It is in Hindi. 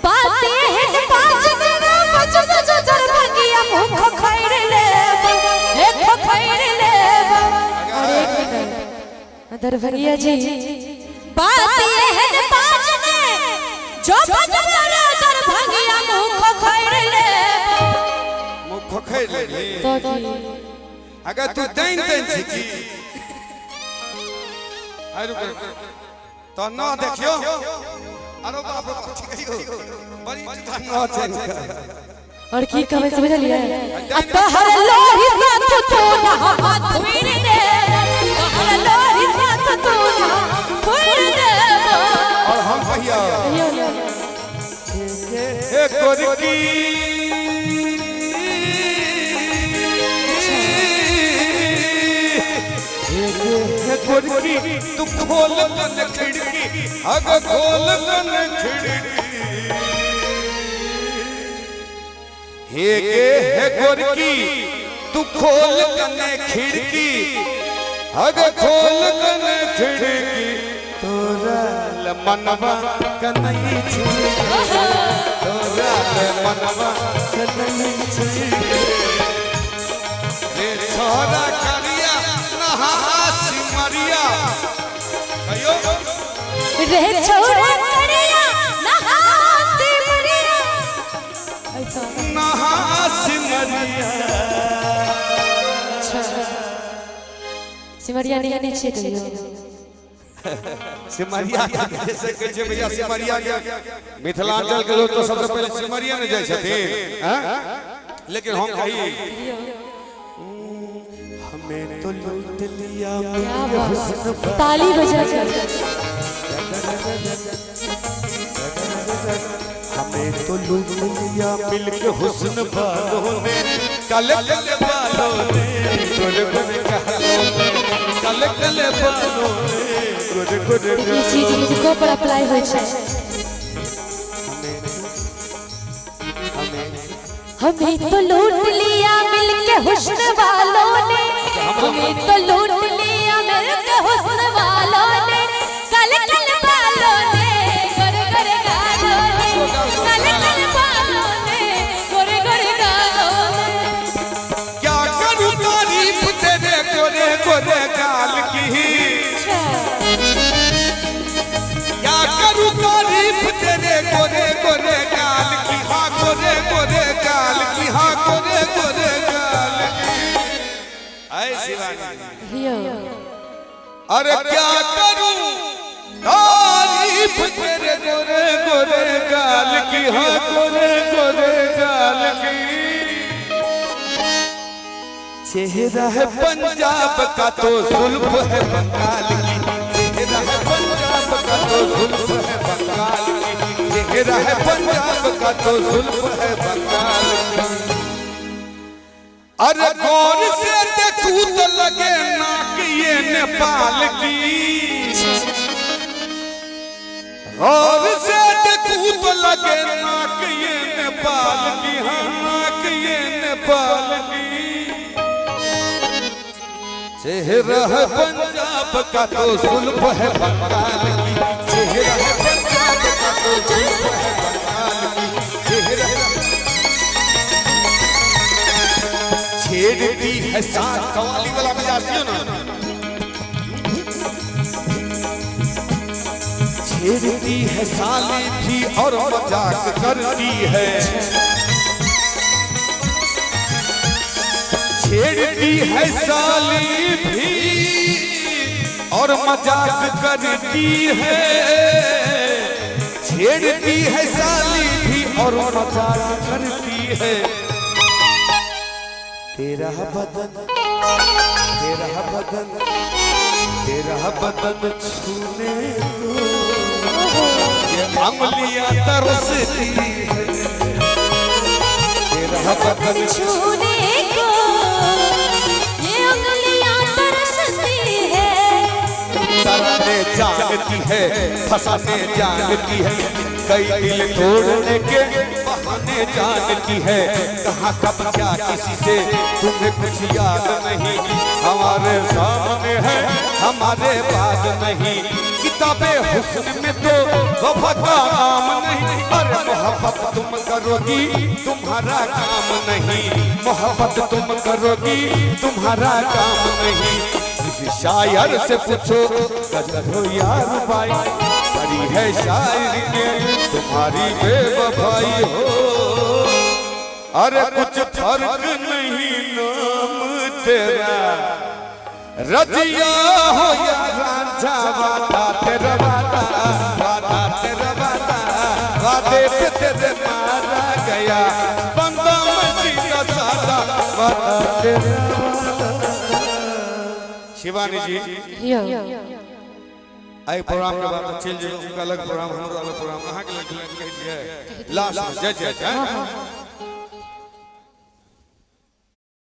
बातें हैं पांच दिन बच बच जर भंगिया मुख खैर ले एक खैर ले। और एक मिनट दरभंगिया जी बातें हैं पांच दिन जो बच जर भंगिया मुख खैर ले मुख खैर ले तो अगर तू दैन छी आरो तो ना देखियो अरे बाप रे ठीक है बड़ी ना चेंज कर और की कहे समझ लिया तहर लोही साथ तो ना हाथ धुइर दे तहर लोही साथ तो ना धुइर दे। और हम कहिया ए गोरकी गोरकी तू खोल कन खिड़की अग खोल कन खिड़की हे गोरकी तू खोल कन खिड़की अग खोल कन खिड़की तोरा मनवा कनई छी तोरा मनवा कनई छी रे छोरा करिया नहा सिमरिया कहियो रे छोरा करिया नहा सिमरिया ऐसा नहा सिमरिया सिमरिया नहीं नीचे कहियो सिमरिया जैसे कहे भैया सिमरिया के मिथिलांचल के लोग तो सबसे पहले सिमरिया में जाय छथिन हैं लेकिन हम कही हमें तो लूट लिया ताली बजा कर हमें तो लूट लिया मिलके हुस्न वालों ने कल कल वालों ने गुर गुर कल कल वालों ने गुर गुर ये चीज मुझको पर अप्लाई होय छै। हमें तो लूट लिया मिलके हुस्न वालों ने हमें तो लूट लिया मिलके हुस्न वालों ने कल कल वालों ने गुर गुर गालों ने कल कल वालों ने गुर गुर गालों ने। क्या करूं तारीफ तेरे गोरे गोरे गाल की क्या करूं तारीफ तेरे गोरे गोरे गाल की हाँ गोरे गोरे गाल की हाँ गोरे गोरे गाल की ऐसी अरे क्या करूं तारीफ तेरे गोरे गोरे गाल की हाँ गोरे गोरे गाल की चेहरा है पंजाब का तो जुल्फ है बंगाल की चेहरा है पंजाब का तो जुल्फ है बंगाल की चेहरा है पंजाब का तो जुल्फ है बंगाल की। अरे गौर से देखूं तो लगे नाक ये नेपाल की गौर से देखूं तो लगे नाक ये नेपाल की हाँ नाक ये नेपाल की चेहरा है पंजाब का तो जुल्फ है बंगाल की चेहरा है पंजाब का तो जुल्फ है बंगाल की चेहरा छेड़ती है सांस कवाली वाला में जाती हो ना छेड़ती है साली भी और मजाक करती है छेड़ती है साली भी और मजाक करती है छेड़ती है साली भी और मजाक करती है। तेरा बदन छूने को ये अंगुलियां तरसती है तेरा बदन छूने को ये उंगलियां तरसती है तरने जानती है फंसाने जानती है कई दिल तोड़ने के बहाने जानती है कहाँ कब क्या किसी से तुम्हें कुछ याद नहीं हमारे सामने है हमारे बाद नहीं किताबे हुस्न में तो वफा का नाम नहीं अरे मोहब्बत तुम करोगी तुम्हारा काम नहीं, मोहब्बत तुम करोगी तुम्हारा काम नहीं। किसी शायर से पूछो गजल हो यार भाई, बड़ी है शायरी में तुम्हारी बेवफाई हो। अरे कुछ फर्क नहीं नाम तेरा, रजिया हो या रांझा, वादा तेरा वादा, वादा तेरा वादा, वादे पे तेरे मारा गया बंदा मसीह का सादा, वादा तेरा वादा। शिवानी जी आई प्रोग्राम के बाद चल जाओ, उनका अलग प्रोग्राम, हमारा अलग प्रोग्राम, कहाँ के लग लास्ट में जय जय जय।